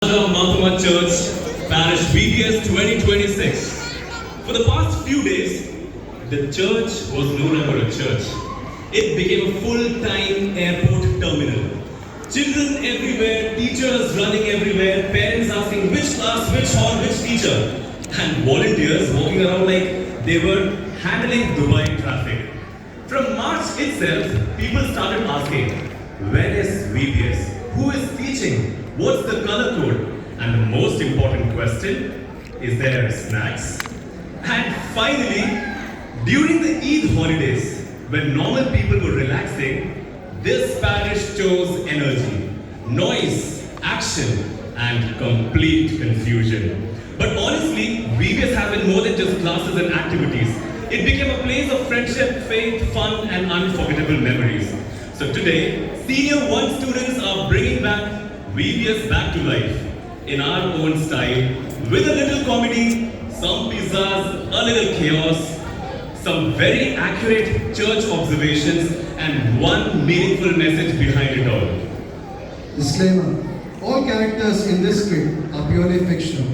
of Mahatma Church, Parish VBS 2026. For the past few days, the church was no longer a church. It became a full-time airport terminal. Children everywhere, teachers running everywhere, parents asking which class, which hall, which teacher, and volunteers walking around like they were handling Dubai traffic. From March itself, people started asking, where is VBS? Who is teaching? What's the color code? And the most important question, is there snacks? And finally, during the Eid holidays, when normal people were relaxing, this parish chose energy, noise, action, and complete confusion. But honestly, VBS has been more than just classes and activities. It became a place of friendship, faith, fun, and unforgettable memories. So today, Senior 1 students are bringing back VBS back to life in our own style, with a little comedy, some pizzas, a little chaos, some very accurate church observations, and one meaningful message behind it all. Disclaimer: all characters in this script are purely fictional.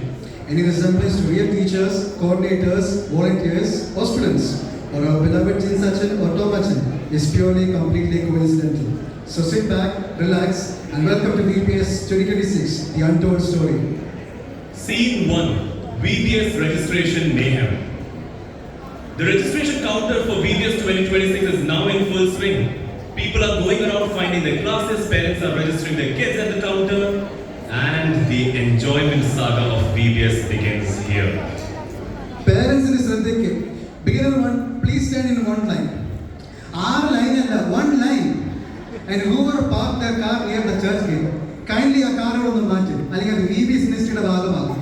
Any resemblance to real teachers, coordinators, volunteers, or students, or our beloved Chin Sachin or Tom Achin is purely completely coincidental. So sit back, relax, and welcome to VBS 2026, The Untold Story. Scene 1, VBS Registration Mayhem. The registration counter for VBS 2026 is now in full swing. People are going around finding their classes, parents are registering their kids at the counter, and the enjoyment saga of VBS begins here. Parents in Sradhike, beginner 1, please stand in one line. Our line and one line. And whoever parked their car near the church gate, kindly a car on the margin. അല്ലെങ്കിൽ VBS മിനിസ്ട്രിയുടെ ഭാഗമാകും.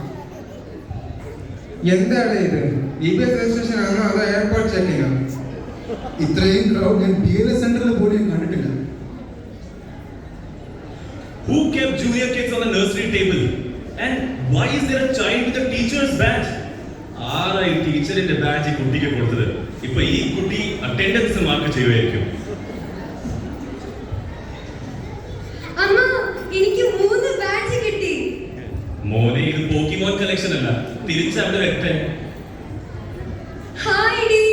എന്താണ് ഇത്? VBS registration ആണോ അതോ airport checking? ഇത്രയും crowd ഞാൻ BLS സെന്ററിൽ പോലും ഞാൻ കണ്ടിട്ടില്ല. Who kept junior kids on the nursery table? And why is there a child with a teacher's badge? ആരായി ടീച്ചറിന്റെ ബാഡ്ജ് കുട്ടിക്ക് കൊടുത്തത്? ഇപ്പൊ ഈ കുട്ടി അറ്റൻഡൻസ് മാർക്ക് ചെയ്യുമായിരിക്കും. അമ്മ, എനിക്ക് 3 ബാഡ്ജ് കിട്ടി. മോനെ, ഇത് പോക്കിമോൻ കളക്ഷൻ അല്ല, തിരിച്ചവിടെ വെട്ടെ. ഹായ് ഡി,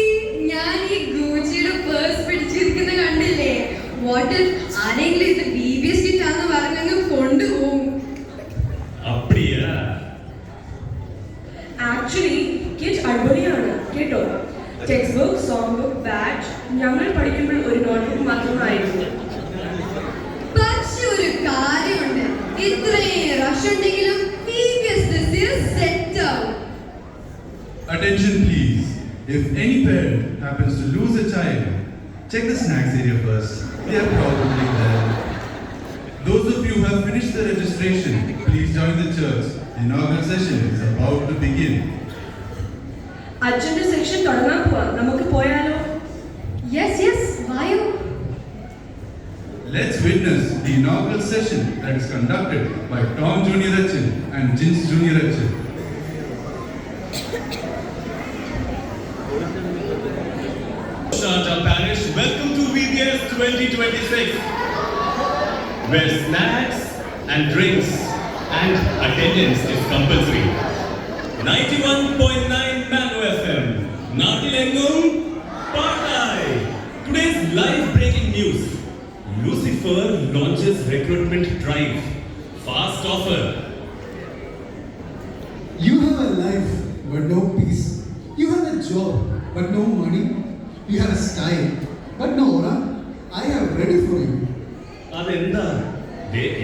ഞാൻ ഈ ഗൂച്ചിയുടെ പേഴ്സ് പിടിച്ചിരിക്കുന്ന കണ്ടില്ലേ? വാട്ട് ഇഫ് ആരെങ്കിലും ഇത് VBS കിറ്റ് ആണെന്ന് പറഞ്ഞങ്ങ് കൊണ്ടുപോകും. അപ്പടിയാ? ആക്ച്വലി കിറ്റ് അടിപൊളിയാണ് കേട്ടോ. Text book, song book, badge ഞങ്ങൾ പഠിക്കുമ്പോൾ ഒരു നോട്ട്ബുക്ക് മാത്രമായിരുന്നു. പക്ഷെ ഒരു കാര്യമുണ്ട്, ഇത്രയും റഷ് ഉണ്ടെങ്കിലും VBS this year set ആവും. Attention please. If any parent happens to lose a child, check the snacks area first. They are probably there. Those of you who have finished the registration, please join the church. The inaugural session is about to begin. അച്ഛൻ്റെ section തുടങ്ങാൻ പോവാം. നമുക്ക് പോയാലോ? Yes, വായോ. Let's witness the inaugural session that is conducted by Tom Junior Achin and Jins Junior Achin. Shanta Parish, welcome to VBS 2026, where snacks and drinks and attendance is compulsory. 91.9 Manu FM, Natilengum, Partai. Today's live breaking news. Lucifer launches recruitment drive. Fast offer. You have a life but no peace. You have a job but no money. You have a style but no aura. I am ready for you. അതെന്താ?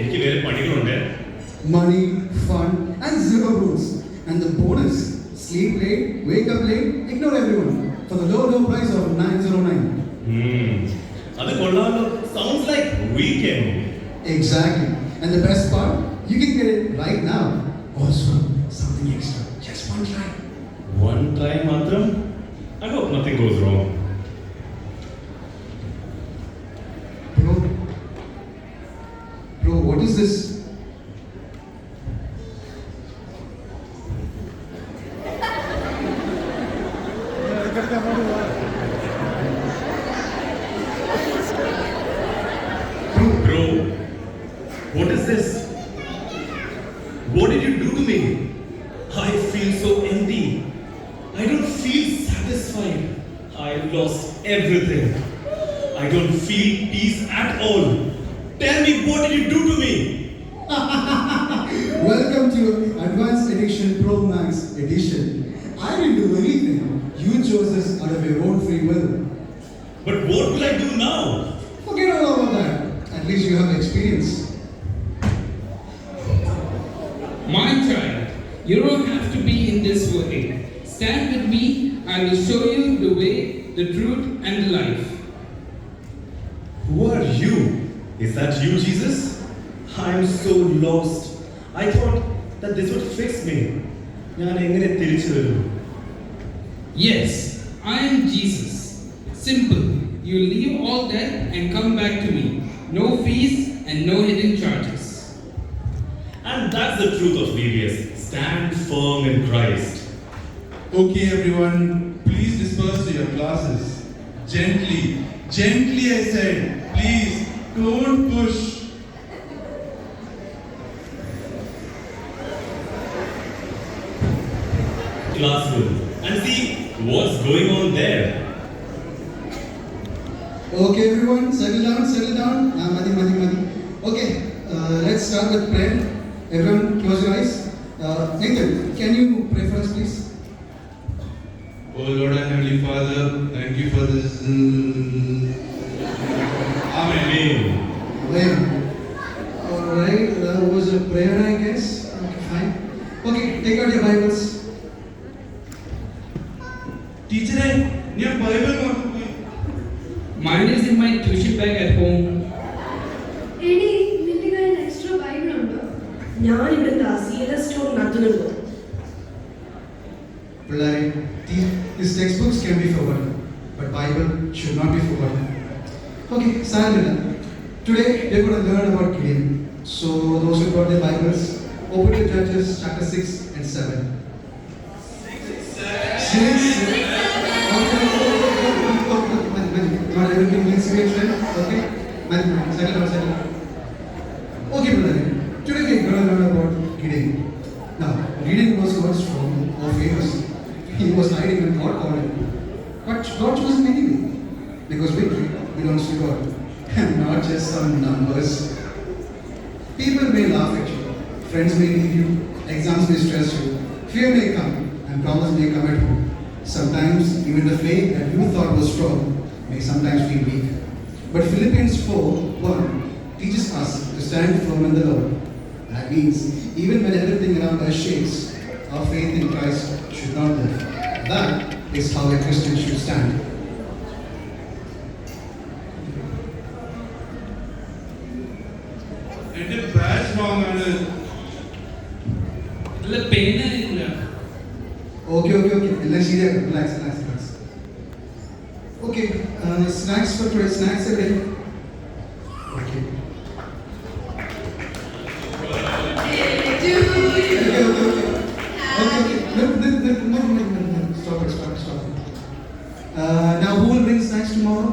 എനിക്ക് വേറെ പണികളുണ്ട്. Money, fun, and 0 rules. And the bonus: sleep late, wake up late, ignore everyone for the low price of 909. അത് കൊള്ളാമല്ലോ. Sounds like weekend. Exactly. And the best part, you can get it right now. Also, something extra. Just one try. One try മാത്രം. I hope nothing goes wrong. Bro, what is this? Bro, what is this? What what did you do to me? I feel so empty. I don't feel satisfied. I lost everything. I don't feel peace at all. Tell me, what did you do to me? Welcome to Advanced Edition Pro Max Edition. I didn't do anything. You chose this out of your own free will. But what will I do now? Forget all about that. At least you have experience. My child, you don't have to be in this way. Stand with me, I will show you the way, the truth, and the life. Who are you? Is that you, Jesus? I am so lost. I thought that this would fix me. ഞാൻ എങ്ങനെ തിരിച്ചു വരും? Yes, I am Jesus. Simple. You leave all that and come back to me. No fees and no hidden charges. And that's the truth of VBS. Stand firm in Christ. Okay, everyone, please disperse to your classes. Gently, gently, I said. Please, don't push. Classroom. And see what's going on there. Okay, everyone, settle down, settle down. Madi. Okay, let's start with prayer. Everyone, close your eyes. Nathan, can you pray for us, please? Oh Lord and Heavenly Father, thank you for this. Amen. Well, alright, that was a prayer, I guess. Okay, fine. Okay, take out your Bibles. Teacher, your Bible marathoi. Mine is in my tuition bag at home. എടി നിന്റെ കയ്യിൽ extra Bible ഉണ്ടോ? ഞാൻ ഇവിടുത്തെ CLS store നടത്തുന്നുള്ളൂ. Pillari, these textbooks can be forgotten, but Bible should not be forgotten. Okay, Sarah, today we're going to learn about Gideon. So those who brought their Bibles, open to Judges chapter 6 and 7. 6. Not everything needs to be explained. Okay, settle down. Okay, brother. Today we're going to learn about Gideon. Now, Gideon was not strong or famous. He was hiding when God called him. But God chose him anyway. Because victory belongs to God. And not just some numbers. People may laugh at you. Friends may leave you. Exams may stress you. Fear may come. And problems may come at home. Sometimes even the faith that you thought was strong may sometimes feel weak. But Philippians 4:1 teaches us to stand firm in the Lord. That means even when everything around us shakes, our faith in Christ should not live. That is how a Christian should stand. And if that's wrong, The pain is Okay. Let's relax. Okay, snacks for today. Snacks are ready. Okay. No. Stop it. Now who will bring snacks tomorrow?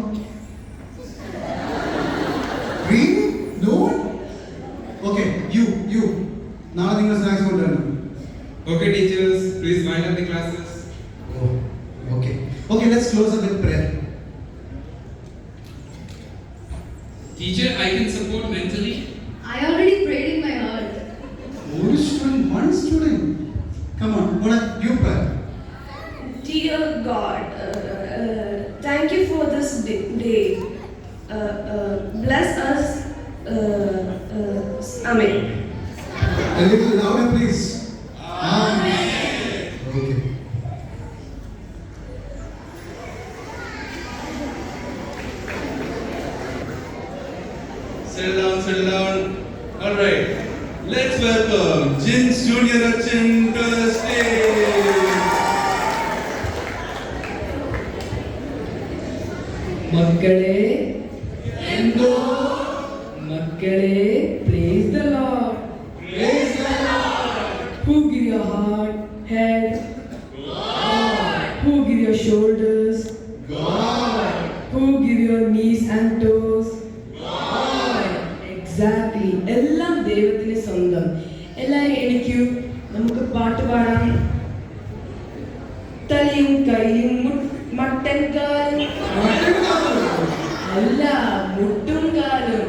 Really? No one? Okay, you. Now I think the snacks will done. Okay, teachers, please wind up the classes. Oh, okay. Okay, let's close up with prayer. Teacher, I can support mentally. I already prayed in my heart. One student. Come on, you pray. Dear God, thank you for this day. Bless us. Amen. A little louder, please. Amen. Okay. settle down. All right, let's welcome Jins Junior Achin to the stage. മക്കളെ മക്കളെ praise the Lord. Who give your heart, head? God. Who give your shoulders? God. Who give your knees and toes? God. Exactly. എല്ലാം ദൈവത്തിന് സ്വന്തം. എല്ലാവരും എനിക്കൂ പാട്ട് പാടാം. തലയും കൈയും മട്ടൻ കാലും അല്ല മുട്ടും കാലും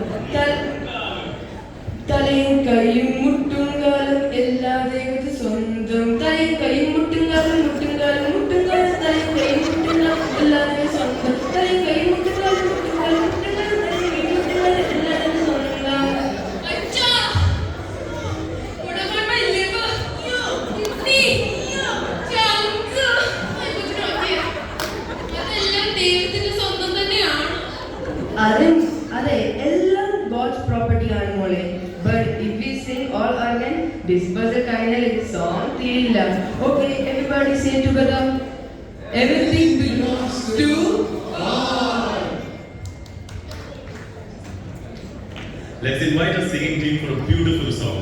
തലയും കൈയും മുട്ടും കാലും എല്ലാ ദൈവത്തിന് സ്വന്തം. തലയും കൈയും മുട്ടും കാലും മുട്ടും കാലും മുട്ടും കാലും തലയും കൈയും മുട്ടും കാലും എല്ലാ ദൈവം സ്വന്തം. തലയും കൈയും മുട്ടും കാലും മുട്ടും കാലും മുട്ടും കാലും തലയും കൈയും മുട്ടും കാലും എല്ലാ ദൈവം സ്വന്തം. അച്ഛാ ഇവിടെ കണ്ടില്ലേപ്പോ ഇത്തി ചങ്ക് അതെല്ലാം ദൈവത്തിന്റെ സ്വന്തം തന്നെയാണ്. അതെ എല്ലാം ഗോഡ്സ് പ്രോപ്പർട്ടി ആണ് മോളെ. But if we sing all again, disperse the kindly song തീരില്ല. Okay, everybody sing together. Everything belongs to God. Let's invite our singing team for a beautiful song.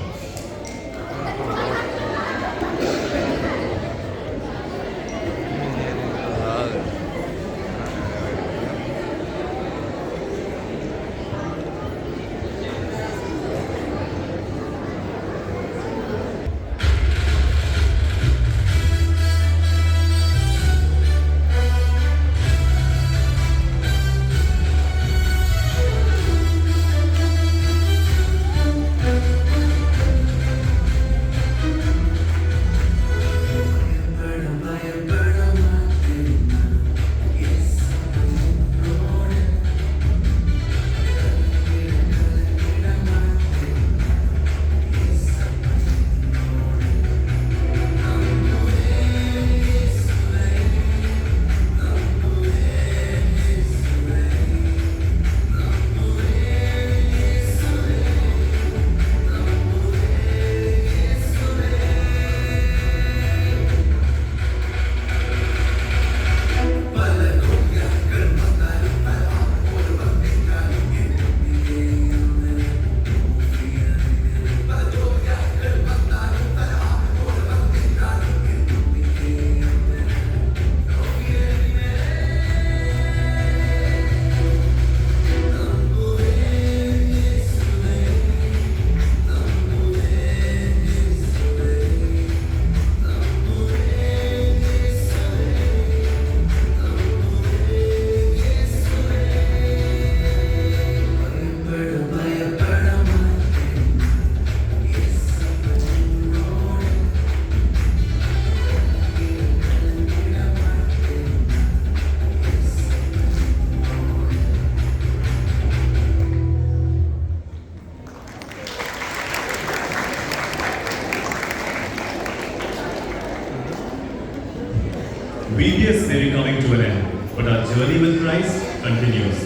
VBS may be coming to an end, but our journey with Christ continues.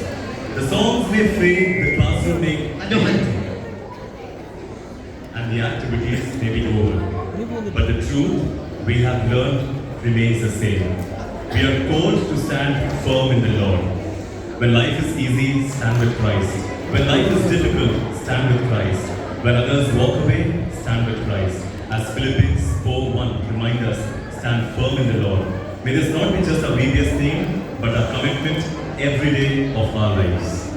The songs may fade, the classroom may end, and the activities may be over. But the truth we have learned remains the same. We are called to stand firm in the Lord. When life is easy, stand with Christ. When life is difficult, stand with Christ. When others walk away, stand with Christ. As Philippians 4:1 reminds us, stand firm in the Lord. May this not be just a VBS theme, but a commitment every day of our lives.